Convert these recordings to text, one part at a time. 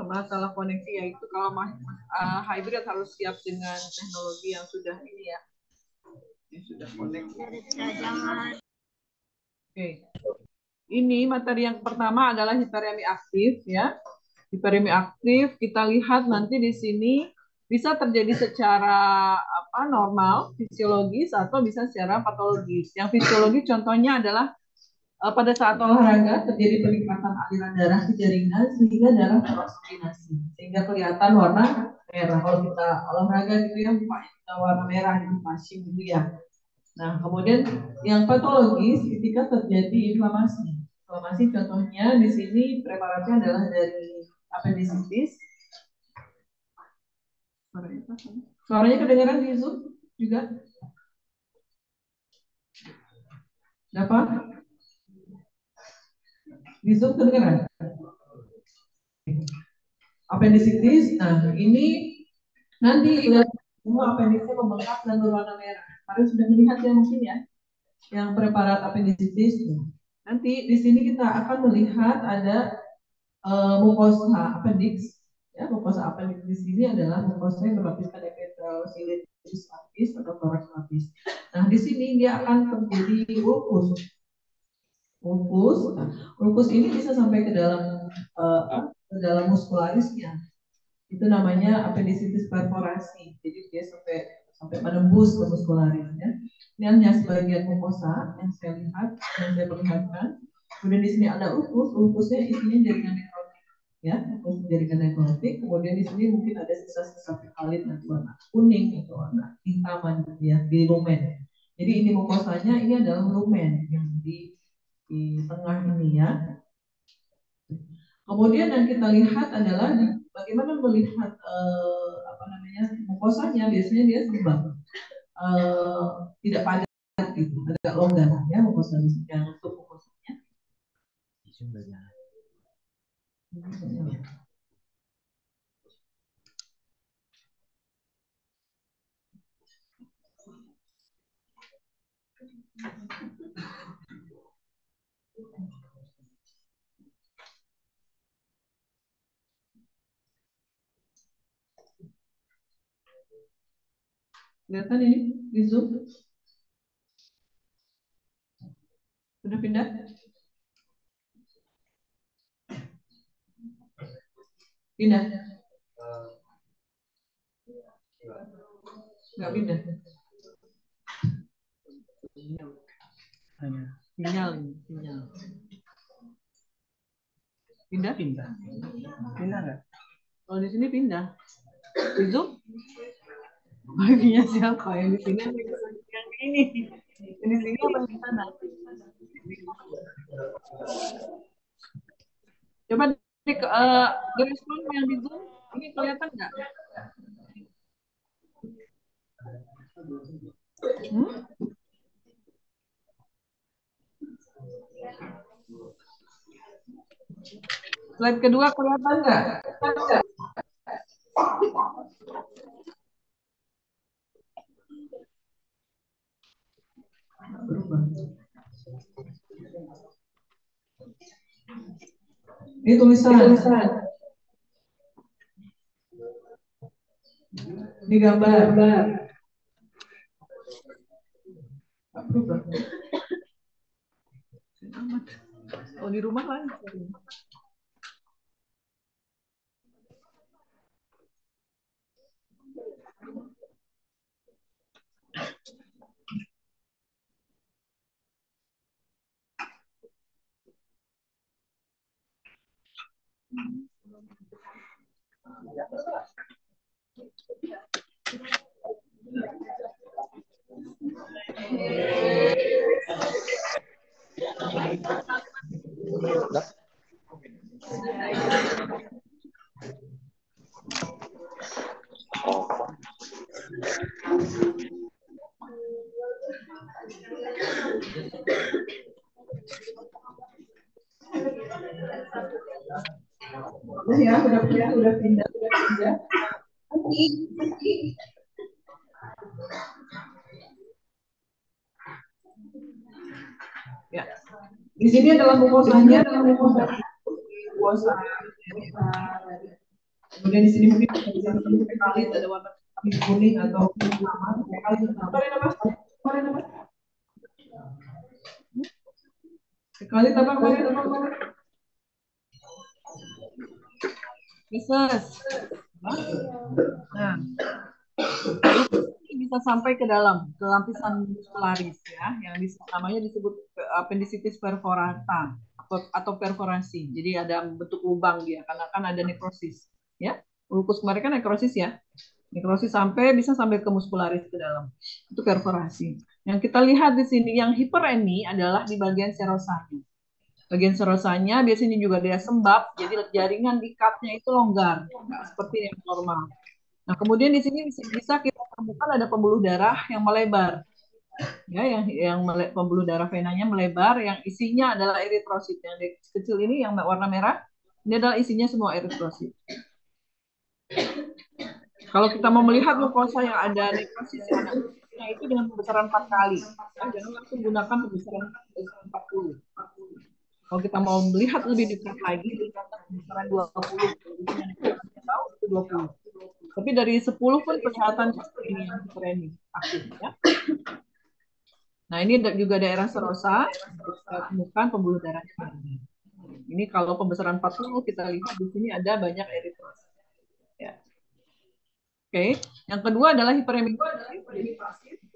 masalah koneksi ya itu kalau hybrid harus siap dengan teknologi yang sudah ini ya, yang sudah koneksi. Oke. Ini materi yang pertama adalah hiperemi aktif ya. Hiperemi aktif kita lihat nanti di sini bisa terjadi secara normal, fisiologis atau bisa secara patologis. Yang fisiologis contohnya adalah pada saat olahraga terjadi peningkatan aliran darah ke jaringan sehingga darah teroksidasi sehingga kelihatan warna merah. Kalau kita olahraga gitu ya, mukanya kita warna merah gitu, pasien gitu ya. Nah, kemudian yang patologis ketika terjadi inflamasi. Inflamasi contohnya di sini preparatnya adalah dari appendicitis. Suaranya kedengaran di Zoom juga? Dapat? Di Zoom kedengaran? Appendicitis. Nah, ini nanti semua appendixnya membengkak dan berwarna merah. Kalian sudah melihat ya mungkin ya, yang preparat appendicitis. Nanti di sini kita akan melihat ada mukosa appendix. Ya, mukosa appendix di sini adalah mukosa yang berlapiskan epithelitis lapis atau thorax lapis. Nah, di sini dia akan terjadi ulkus. Ulkus ini bisa sampai ke dalam muskularisnya. Itu namanya appendicitis perforasi. Jadi dia sampai menembus ke muskularis ya. Ini hanya sebagian mukosa yang saya lihat, yang saya perlihatkan. Kemudian di sini ada ulkusnya isinya jaringan nekrotik ya, jaringan nekrotik. Kemudian di sini mungkin ada sisa-sisa fekalit nanti warna kuning atau warna hitaman gitu ya di lumen. Jadi ini mukosanya ini adalah lumen yang di tengah ini ya. Kemudian yang kita lihat adalah bagaimana melihat mukosanya. Biasanya dia sembang, tidak padat gitu, agak longgar ya mukosa yang untuk mukosanya. Kelihatan ini di Zoom? Sudah pindah? Pindah? Nggak pindah? Sinyal. Pindah? Pindah nggak? Kalau di sini pindah. Di Zoom? Baginya siapa yang di sini? Yang ini. Di sini apa di sana? Coba direspon yang di Zoom. Ini kelihatan nggak? Slide kedua kelihatan nggak? Ini tulisan. Ini gambar. Oh, di rumah kan? Ya, udah pindah. Ya. Di sini adalah mukosanya, mukosa Kemudian di sini mungkin bisa ketemu pekalit ada warna kuning atau sama pekalit. Apa nama? Pekalit apa kemarin? Yesus. Nah, ini bisa sampai ke dalam ke lapisan muskularis ya, yang namanya disebut appendicitis perforata atau perforasi. Jadi ada bentuk lubang dia karena kan ada nekrosis ya. Ulkus kemarin kan nekrosis ya. Nekrosis bisa sampai ke muskularis ke dalam. Itu perforasi. Yang kita lihat di sini yang hiperemi adalah di bagian serosanya. Bagian serosanya biasanya juga dia sembab, jadi jaringan ikatnya itu longgar, nggak seperti yang normal. Nah, kemudian di sini bisa kita temukan ada pembuluh darah yang melebar, ya, pembuluh darah venanya melebar, yang isinya adalah eritrosit. Yang kecil ini yang warna merah, ini adalah isinya semua eritrosit. Kalau kita mau melihat mukosa yang ada nekrosis nah itu dengan pembesaran 4 kali. Nah, jangan langsung gunakan pembesaran 40. Kalau kita mau melihat lebih dekat lagi, pembesaran 20. Itu 20. Tapi dari 10 pun kelihatan ini yang ini aktif ya. Nah, ini juga daerah serosa, kita temukan pembuluh darahnya. Ini kalau pembesaran 40 kita lihat di sini ada banyak eritrosit. Ya. Oke, yang kedua adalah hiperemi.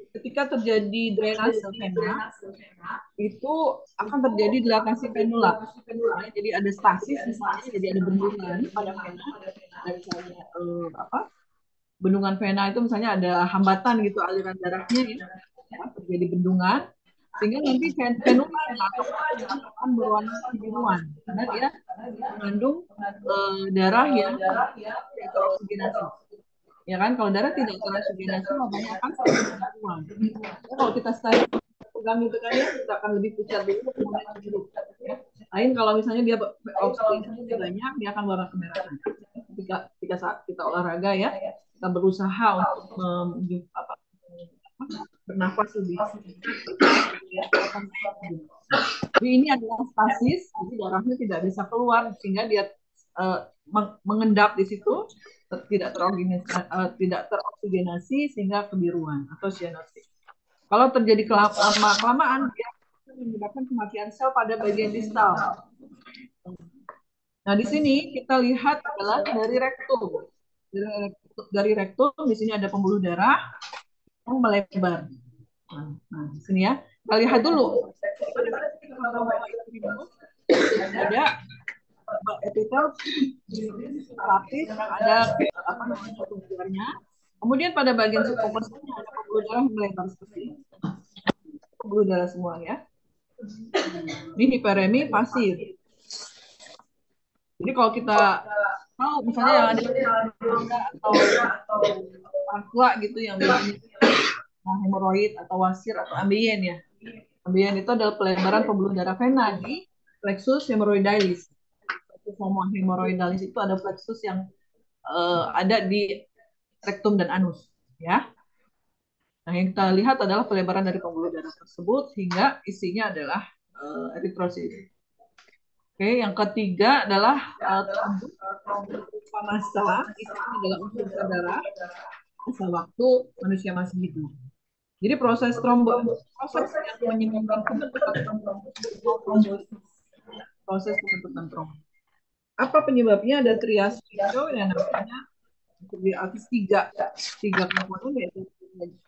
Ketika terjadi drenase vena, itu akan terjadi dilatasi venula. Ya, jadi ada stasis misalnya, jadi ada bendungan pada vena. Dan misalnya bendungan vena itu misalnya ada hambatan gitu aliran darahnya ya, terjadi bendungan sehingga nanti venulanya atau akan berwarna kebiruan karena dia mengandung darah yang teroksigenasi. Ya kan, kalau darah tidak teroksigenasi warnanya akan kebiruan. Kalau kita start pegang itu kan ya, kita akan lebih pucat dulu kemudian biru. Ya. Lain kalau misalnya dia oksigenasi banyak, dia akan warna kemerahan. Ketika saat kita olahraga ya, kita berusaha untuk bernafas lebih. Jadi ini adalah stasis, jadi darahnya tidak bisa keluar sehingga dia mengendap di situ, tidak teroksigenasi sehingga kebiruan atau cyanosis. Kalau terjadi kelamaan, dia menyebabkan kematian sel pada bagian distal. Nah, di sini kita lihat adalah dari rektum. Dari rektum, di sini ada pembuluh darah yang melebar. Nah, di sini ya. Kita lihat dulu. Ada epitel lapis yang ada apa namanya pembuluhnya. Kemudian pada bagian submukosa ada pembuluh darah yang melebar seperti ini. Pembuluh darah semua ya. Ini hiperemi pasif. Jadi kalau kita tahu misalnya yang ada atau aqua gitu yang hemoroid atau wasir atau ambien ya. Ambien itu adalah pelebaran pembuluh darah vena di plexus hemorrhoidalis. Plexus hemorrhoidalis itu ada plexus yang ada di rektum dan anus ya. Nah, yang kita lihat adalah pelebaran dari pembuluh darah tersebut hingga isinya adalah eritrosit. Oke, yang ketiga adalah trombus massa. Itu adalah unsur darah pada waktu manusia masih hidup. Jadi proses yang menyebabkan pembentukan trombus, proses pembentukan trombus. Apa penyebabnya? Ada trias yang namanya tiga komponen, yaitu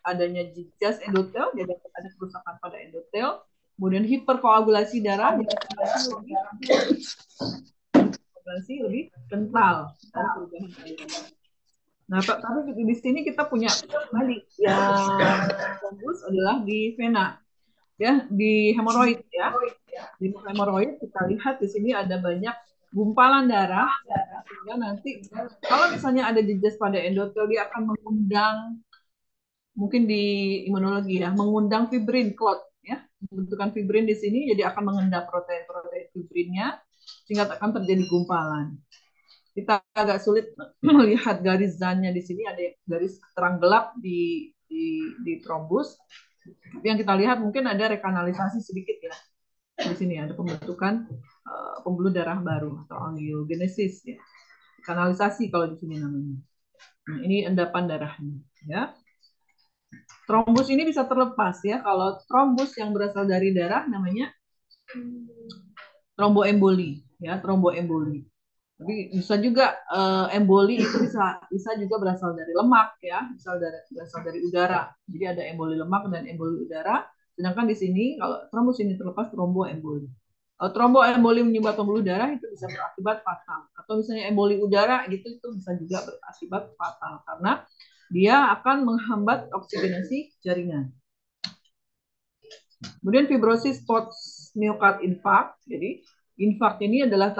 adanya jas endotel, jadi ada kerusakan pada endotel, kemudian hiperkoagulasi darah, lebih kental. Nah, tapi di sini kita punya tadi yang trombus adalah di vena, ya, di hemoroid ya. Di hemoroid kita lihat di sini ada banyak gumpalan darah, sehingga nanti kalau misalnya ada jejas pada endotel, dia akan mengundang, mungkin di imunologi ya, mengundang fibrin clot ya, pembentukan fibrin di sini, jadi akan mengendap protein-protein fibrinnya sehingga akan terjadi gumpalan. Kita agak sulit melihat garisannya di sini, ada garis terang gelap di trombus. Tapi yang kita lihat mungkin ada rekanalisasi sedikit ya. Di sini ada pembentukan pembuluh darah baru atau angiogenesis ya. kanalisasi kalau di sini namanya. Nah, ini endapan darahnya, ya. Trombus ini bisa terlepas ya. Kalau trombus yang berasal dari darah namanya tromboemboli, ya, tromboemboli. Tapi bisa juga emboli itu bisa juga berasal dari lemak ya, berasal dari udara. Jadi ada emboli lemak dan emboli udara. Sedangkan di sini kalau trombus ini terlepas tromboemboli. Kalau tromboemboli menyebabkan pembuluh darah itu bisa berakibat fatal. Atau misalnya emboli udara gitu itu bisa juga berakibat fatal karena dia akan menghambat oksigenasi jaringan. Kemudian fibrosis post myocard infarct. Jadi infark ini adalah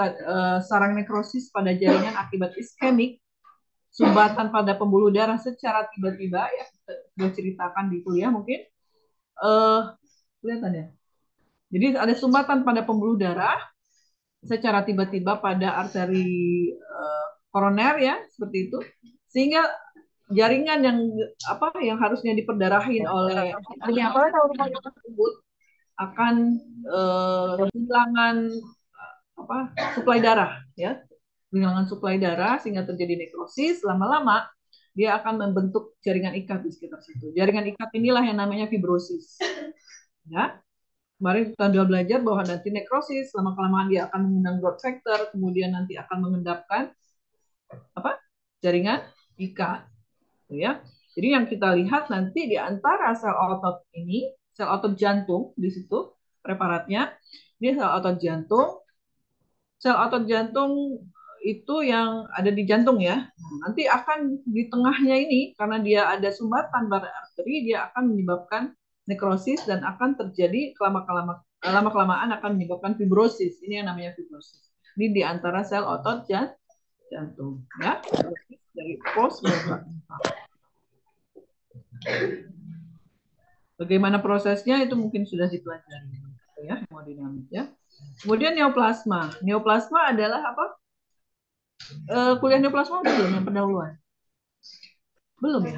sarang nekrosis pada jaringan akibat iskemik, sumbatan pada pembuluh darah secara tiba-tiba ya, sudah ceritakan di kuliah mungkin. Kelihatan ya. Jadi ada sumbatan pada pembuluh darah secara tiba-tiba pada arteri koroner ya, seperti itu. Sehingga jaringan yang harusnya diperdarahin oleh tersebut akan kehilangan suplai darah ya, kehilangan suplai darah sehingga terjadi nekrosis. Lama-lama dia akan membentuk jaringan ikat di sekitar situ. Jaringan ikat inilah yang namanya fibrosis. Ya, kemarin kita sudah belajar bahwa nanti nekrosis lama-kelamaan dia akan mengundang growth factor, kemudian nanti akan mengendapkan jaringan ikat, ya. Jadi yang kita lihat nanti di antara sel otot ini, sel otot jantung di situ preparatnya, ini sel otot jantung. Sel otot jantung itu yang ada di jantung ya. Nanti akan di tengahnya ini karena dia ada sumbatan pada arteri, dia akan menyebabkan nekrosis dan akan terjadi lama-kelamaan akan menyebabkan fibrosis. Ini yang namanya fibrosis. Ini di antara sel otot jantung ya. Dari post bagaimana prosesnya itu mungkin sudah dipelajari ya, hemodinamik ya. Kemudian neoplasma. Neoplasma adalah apa? Kuliah neoplasma udah belum yang pendahuluan? Belum ya?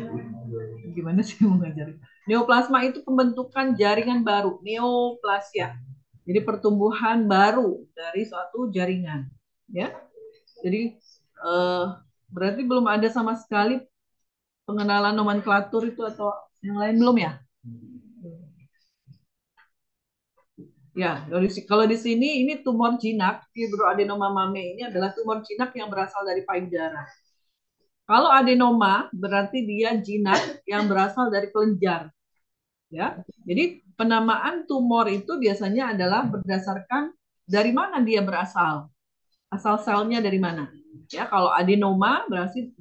Gimana sih mau ngajarin? Neoplasma itu pembentukan jaringan baru, neoplasia. Jadi pertumbuhan baru dari suatu jaringan, ya. Jadi berarti belum ada sama sekali pengenalan nomenklatur itu atau yang lain belum ya? Ya, kalau di sini ini tumor jinak, fibroadenoma mame ini adalah tumor jinak yang berasal dari payudara. Kalau adenoma berarti dia jinak yang berasal dari kelenjar. Ya. Jadi penamaan tumor itu biasanya adalah berdasarkan dari mana dia berasal. Asal selnya dari mana? Ya, kalau adenoma berarti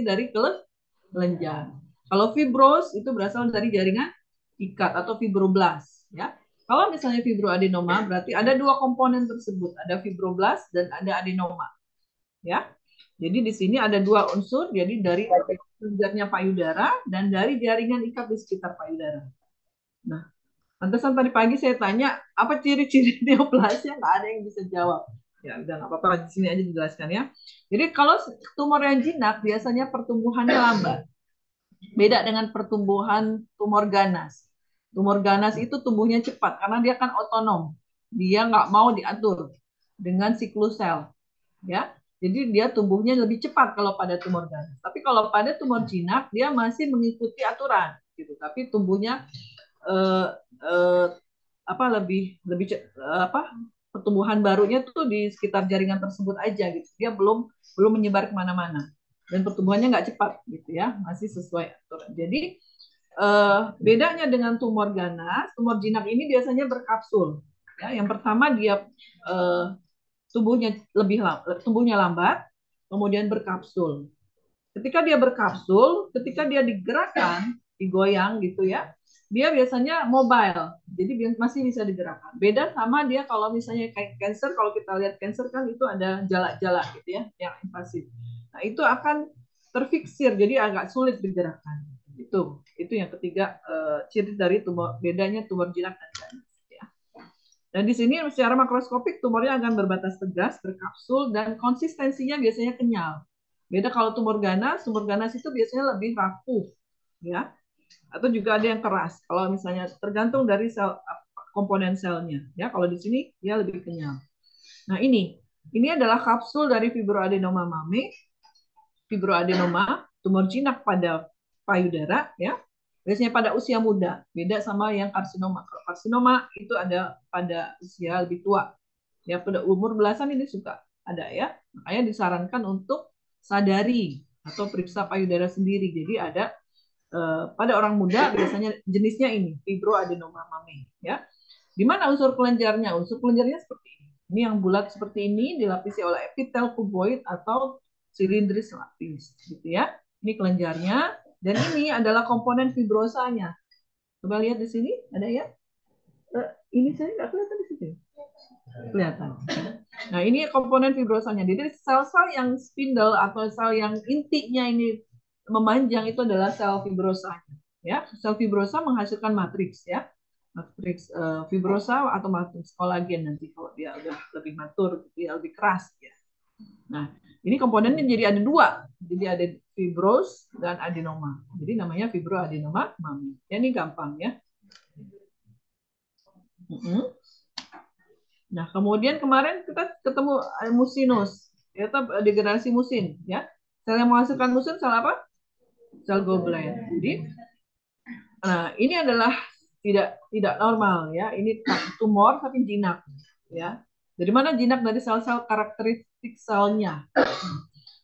dari kelenjar. Kalau fibros itu berasal dari jaringan ikat atau fibroblast, ya. Kalau misalnya fibroadenoma berarti ada dua komponen tersebut, ada fibroblast dan ada adenoma. Ya. Jadi di sini ada dua unsur, jadi dari kelenjarnya payudara dan dari jaringan ikat di sekitar payudara. Nah, pantesan tadi pagi saya tanya apa ciri-ciri neoplasia, nggak ada yang bisa jawab. Ya udah nggak apa-apa, di sini aja dijelaskan ya. Jadi kalau tumor yang jinak biasanya pertumbuhannya lambat. Beda dengan pertumbuhan tumor ganas. Tumor ganas itu tumbuhnya cepat karena dia kan otonom. Dia nggak mau diatur dengan siklus sel. Ya, jadi dia tumbuhnya lebih cepat kalau pada tumor ganas. Tapi kalau pada tumor jinak dia masih mengikuti aturan, gitu. Tapi tumbuhnya eh, eh, pertumbuhan barunya tuh di sekitar jaringan tersebut aja gitu. Dia belum menyebar kemana-mana dan pertumbuhannya nggak cepat gitu ya, masih sesuai aturan. Jadi bedanya dengan tumor ganas, tumor jinak ini biasanya berkapsul. Ya, yang pertama dia tumbuhnya lambat, kemudian berkapsul. Ketika dia berkapsul, ketika dia digerakkan, digoyang gitu ya, dia biasanya mobile, jadi masih bisa digerakkan. Beda sama dia kalau misalnya kayak cancer, kalau kita lihat cancer kan itu ada jala-jala gitu ya, yang invasif. Nah itu akan terfiksir, jadi agak sulit digerakkan. Itu yang ketiga ciri dari bedanya tumor jinak dan ganas. Dan di sini secara makroskopik tumornya akan berbatas tegas, berkapsul, dan konsistensinya biasanya kenyal. Beda kalau tumor ganas itu biasanya lebih rapuh, ya, atau juga ada yang keras. Kalau misalnya tergantung dari komponen selnya, ya. Kalau di sini dia lebih kenyal. Nah ini Ini adalah kapsul dari fibroadenoma mame. Fibroadenoma, tumor jinak pada payudara, ya. Biasanya pada usia muda, beda sama yang karsinoma. Kalau karsinoma itu ada pada usia lebih tua, ya, pada umur belasan ini suka ada, ya. Makanya disarankan untuk sadari atau periksa payudara sendiri. Jadi ada pada orang muda biasanya jenisnya ini fibroadenoma mame, ya. Di mana unsur kelenjarnya? Unsur kelenjarnya seperti ini. Ini yang bulat seperti ini dilapisi oleh epitel kuboid atau silindris lapis, gitu ya. Ini kelenjarnya dan ini adalah komponen fibrosanya. Coba lihat di sini, ada ya? Ini saya nggak kelihatan di situ. Kelihatan. Nah, ini komponen fibrosanya. Jadi sel-sel yang spindle atau sel yang intinya ini memanjang itu adalah sel fibrosanya. Ya, sel fibrosa menghasilkan matriks, ya, matriks fibrosa atau matriks kolagen nanti kalau dia udah lebih matur, dia lebih keras, ya. Nah, ini komponennya jadi ada dua, jadi ada fibros dan adenoma. Jadi namanya fibroadenoma mami. Ya, ini gampang, ya. Nah, kemudian kemarin kita ketemu musinus, yaitu degradasi musin, ya. Sel yang menghasilkan musin sel apa? Sel goblet. Jadi, nah ini adalah tidak normal, ya. Ini tumor tapi jinak, ya. Dari mana jinak? Dari sel-sel karakteristik selnya.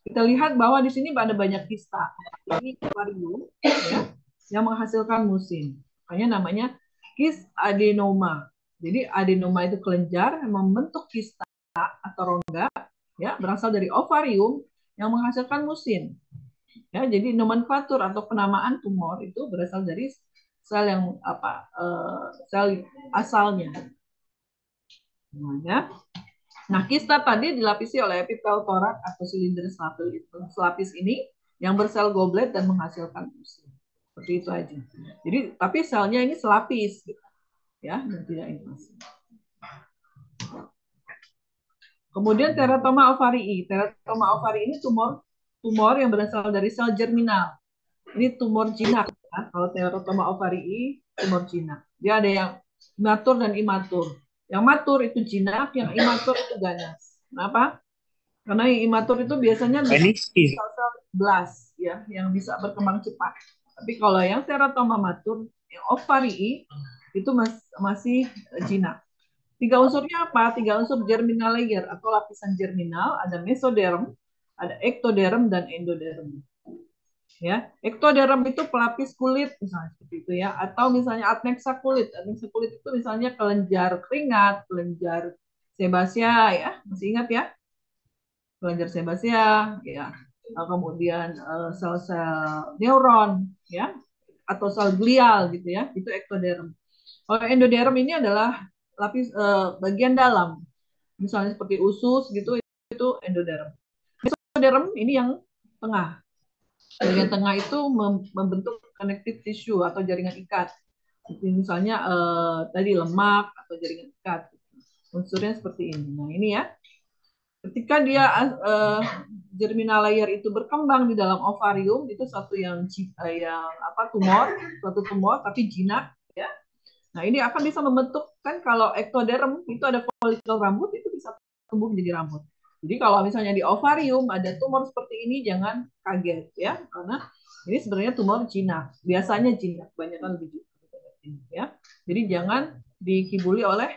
Kita lihat bahwa di sini ada banyak kista. Ini ovarium, ya, yang menghasilkan musin. Makanya namanya kis adenoma. Jadi adenoma itu kelenjar yang membentuk kista atau rongga, ya, berasal dari ovarium yang menghasilkan musin. Ya, jadi nomenklatur atau penamaan tumor itu berasal dari sel yang apa? Sel asalnya. Ya. Nah, kista tadi dilapisi oleh epitel torak atau silindris lapis ini yang bersel goblet dan menghasilkan musin. Seperti itu aja. Jadi, tapi selnya ini selapis, gitu, ya, dan tidak invasi. Kemudian teratoma ovarii. Teratoma ovarii ini tumor yang berasal dari sel germinal. Ini tumor jinak. Ya. Kalau teratoma ovarii, tumor jinak. Dia ada yang matur dan imatur. Yang matur itu jinak, yang imatur itu ganas. Kenapa? Karena yang imatur itu biasanya sel-sel blast, ya, yang bisa berkembang cepat. Tapi kalau yang teratoma matur, yang ovarii itu masih jinak. Tiga unsurnya apa? Tiga unsur germinal layer atau lapisan germinal, ada mesoderm, ada ektoderm dan endoderm. Ya, ektoderm itu pelapis kulit misalnya seperti itu, ya, atau misalnya adnexa kulit. Adnexa kulit itu misalnya kelenjar keringat, kelenjar sebasea, ya, masih ingat ya? Kelenjar sebasea, ya. Kemudian sel-sel neuron, ya, atau sel glial gitu, ya, itu ektoderm. Kalau endoderm ini adalah lapis bagian dalam, misalnya seperti usus gitu, itu endoderm. Mesoderm ini yang tengah. Bagian tengah itu membentuk connective tissue atau jaringan ikat. Misalnya tadi lemak atau jaringan ikat. Unsurnya seperti ini. Nah, ini ya. Ketika dia germinal layer itu berkembang di dalam ovarium, itu satu yang tumor, suatu tumor tapi jinak, ya. Nah, ini akan bisa membentuk, kan kalau ektoderm itu ada folikel rambut, itu bisa tumbuh menjadi rambut. Jadi kalau misalnya di ovarium ada tumor seperti ini, jangan kaget, ya, karena ini sebenarnya tumor jinak. Biasanya jinak, kebanyakan lebih jinak, ya. Jadi jangan dikibuli oleh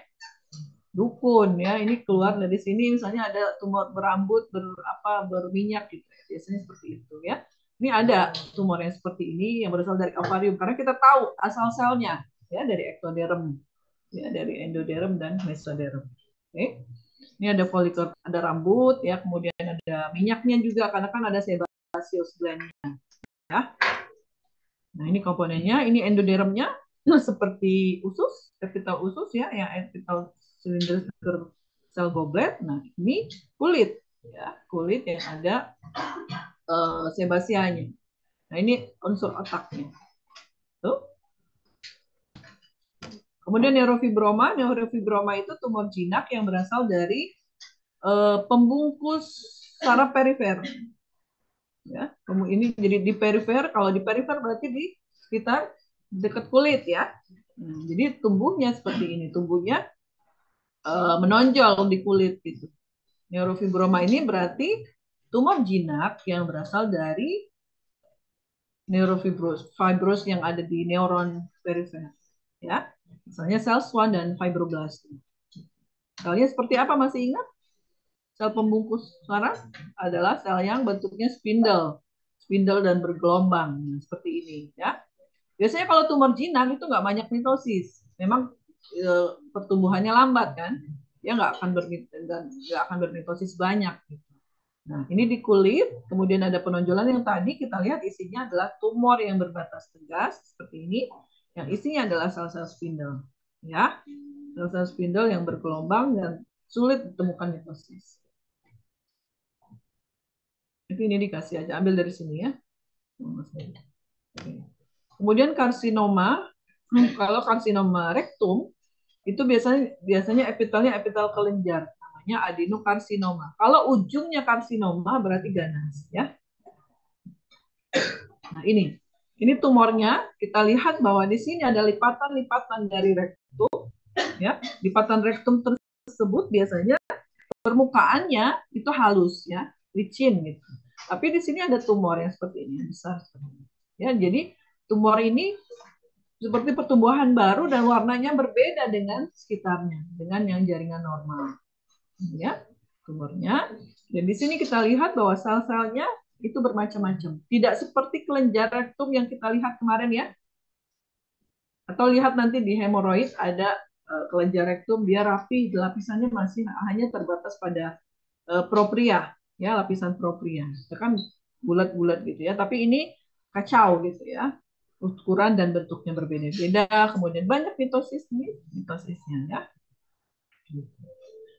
dukun, ya. Ini keluar dari sini misalnya ada tumor berambut, berminyak gitu, ya. Biasanya seperti itu, ya. Ini ada tumor yang seperti ini yang berasal dari ovarium karena kita tahu asal selnya, ya, dari ektoderm, ya, dari endoderm dan mesoderm. Oke. Ini ada folikel, ada rambut, ya, kemudian ada minyaknya juga karena kan ada sebaceous gland-nya, ya. Nah, ini komponennya, ini endodermnya seperti usus, epitel usus, ya, yang epitel silinder sel goblet. Nah, ini kulit, ya, kulit yang ada sebasianya. Nah, ini unsur otaknya. Tuh. Kemudian neurofibroma itu tumor jinak yang berasal dari pembungkus saraf perifer. Ya, ini jadi di perifer. Kalau di perifer berarti di sekitar dekat kulit, ya. Jadi tumbuhnya seperti ini, tumbuhnya menonjol di kulit gitu. Neurofibroma ini berarti tumor jinak yang berasal dari neurofibros yang ada di neuron perifer, ya. Misalnya sel Schwann dan fibroblast. Selnya seperti apa, masih ingat? Sel pembungkus saraf adalah sel yang bentuknya spindle dan bergelombang, seperti ini, ya. Biasanya kalau tumor jinak itu nggak banyak mitosis, memang pertumbuhannya lambat kan, dia nggak akan bermitosis banyak. Nah, ini di kulit, kemudian ada penonjolan yang tadi kita lihat isinya adalah tumor yang berbatas tegas seperti ini, yang isinya adalah sel-sel spindle, ya, sel-sel spindle yang bergelombang dan sulit ditemukan mitosis. Jadi ini dikasih aja, ambil dari sini ya. Kemudian karsinoma, kalau karsinoma rektum itu biasanya epitelnya epitel kelenjar, namanya adenokarsinoma. Kalau ujungnya karsinoma berarti ganas, ya. Nah, ini tumornya, kita lihat bahwa di sini ada lipatan-lipatan dari rektum, ya. Lipatan rektum tersebut biasanya permukaannya itu halus, ya, licin gitu. Tapi di sini ada tumor yang seperti ini, besar seperti ini. Ya, jadi tumor ini seperti pertumbuhan baru dan warnanya berbeda dengan sekitarnya, dengan yang jaringan normal. Ya, tumornya. Dan di sini kita lihat bahwa sel-selnya itu bermacam-macam. Tidak seperti kelenjar rektum yang kita lihat kemarin ya. Atau lihat nanti di hemoroid ada kelenjar rektum, dia rapi, lapisannya masih hanya terbatas pada propria, ya, lapisan propria. Itu kan bulat-bulat gitu ya. Tapi ini kacau gitu ya. Ukuran dan bentuknya berbeda-beda. Kemudian banyak mitosisnya ya.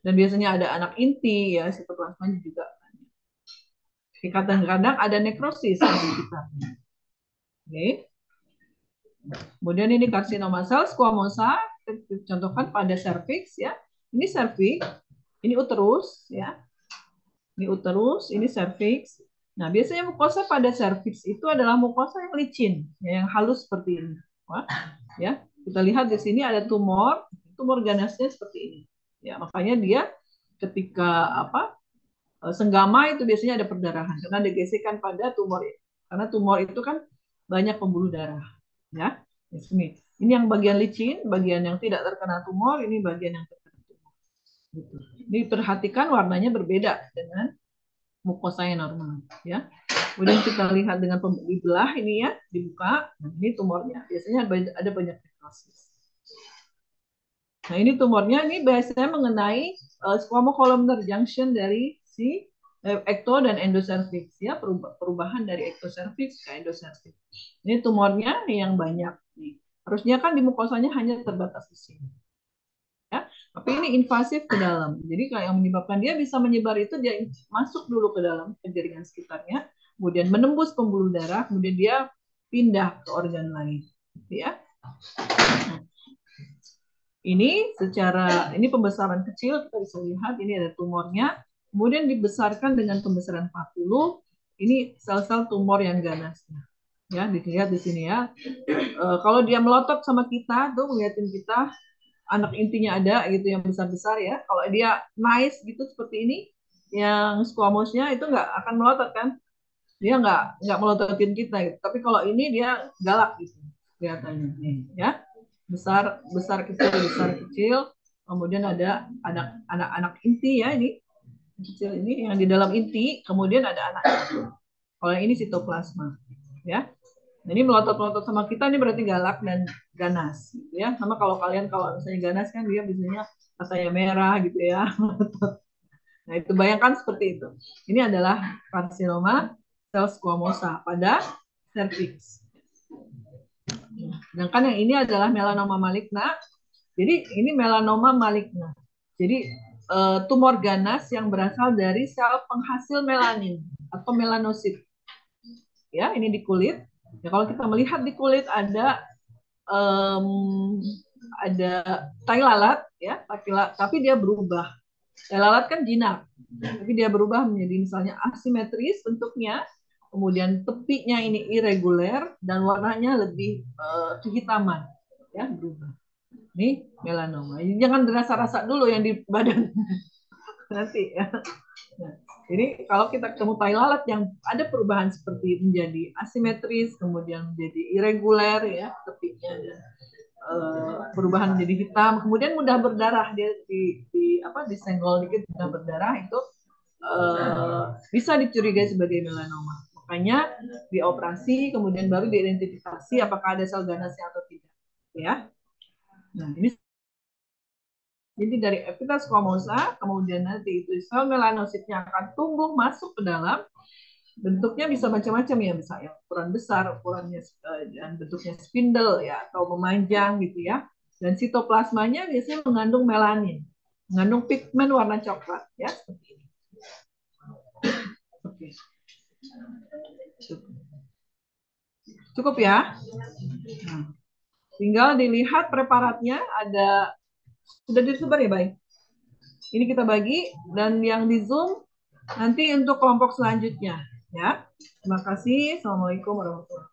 Dan biasanya ada anak inti ya, sitoplasmanya juga. Kadang-kadang ada nekrosis di sekitarnya. Oke. Kemudian ini karsinoma sel squamosa, contohkan pada serviks ya. Ini serviks, ini uterus ya. Ini uterus, ini serviks. Nah, biasanya mukosa pada serviks itu adalah mukosa yang licin, ya, yang halus seperti ini. Wah, ya, kita lihat di sini ada tumor ganasnya seperti ini. Ya, makanya dia ketika senggama itu biasanya ada perdarahan karena ada gesekan pada tumor. Karena tumor itu kan banyak pembuluh darah, ya. Ini yang bagian licin, bagian yang tidak terkena tumor, ini bagian yang terkena tumor. Gitu. Ini perhatikan warnanya berbeda dengan mukosa yang normal, ya. Kemudian kita lihat dengan dibelah ini ya, dibuka. Nah, ini tumornya. Biasanya ada banyak nekrosis. Nah, ini tumornya ini biasanya mengenai squamocolumnar junction dari si ekto dan endocervix ya, perubahan dari ektocervix ke endocervix. Ini tumornya yang banyak nih. Harusnya kan di mukosanya hanya terbatas di sini. Ya, tapi ini invasif ke dalam. Jadi kalau yang menyebabkan dia bisa menyebar itu dia masuk dulu ke dalam ke jaringan sekitarnya, kemudian menembus pembuluh darah, kemudian dia pindah ke organ lain, ya. Nah, ini pembesaran kecil, kita bisa lihat ini ada tumornya, kemudian dibesarkan dengan pembesaran 40. Ini sel-sel tumor yang ganas. Ya, dilihat di sini ya. Kalau dia melotot sama kita tuh, ngeliatin kita, anak intinya ada gitu yang besar-besar ya. Kalau dia nice gitu seperti ini, yang squamosnya itu nggak akan melotot kan? Dia nggak melototin kita gitu. Tapi kalau ini dia galak gitu kelihatannya nih ya. Besar besar kecil. Kemudian ada anak inti ya, ini kecil ini yang di dalam inti. Kemudian ada anak. Kalau yang ini sitoplasma ya. Ini melotot-melotot sama kita ini berarti galak dan ganas, gitu ya. Sama kalau kalian kalau misalnya ganas kan dia biasanya matanya merah gitu ya. Nah, itu bayangkan seperti itu. Ini adalah karsinoma sel squamosa pada cervix. Sedangkan yang ini adalah melanoma maligna. Jadi ini melanoma maligna. Jadi tumor ganas yang berasal dari sel penghasil melanin atau melanosit. Ya, ini di kulit. Ya, kalau kita melihat di kulit ada tai lalat ya, tapi dia berubah. Tai lalat kan jinak, tapi dia berubah menjadi misalnya asimetris bentuknya, kemudian tepinya ini irregular dan warnanya lebih kehitaman, ya, berubah. Ini melanoma. Jangan dirasa-rasa dulu yang di badan. nanti ya. Nah, jadi kalau kita ketemu tai lalat yang ada perubahan seperti menjadi asimetris, kemudian menjadi irregular ya tepinya dan perubahan menjadi hitam, kemudian mudah berdarah dia apa disenggol dikit mudah berdarah itu bisa dicurigai sebagai melanoma. Makanya dioperasi kemudian baru diidentifikasi apakah ada sel ganasnya atau tidak ya. Nah, ini jadi dari epitel squamosa, kemudian nanti itu sel melanositnya akan tumbuh masuk ke dalam. Bentuknya bisa macam-macam ya, bisa yang ukuran besar, ukurannya dan bentuknya spindle ya, atau memanjang gitu ya. Dan sitoplasmanya biasanya mengandung melanin, mengandung pigmen warna coklat ya, seperti ini. Oke. Cukup ya. Nah, tinggal dilihat preparatnya ada sudah disebar ya, baik. Ini kita bagi dan yang di Zoom nanti untuk kelompok selanjutnya ya. Terima kasih. Assalamualaikum warahmatullahi wabarakatuh.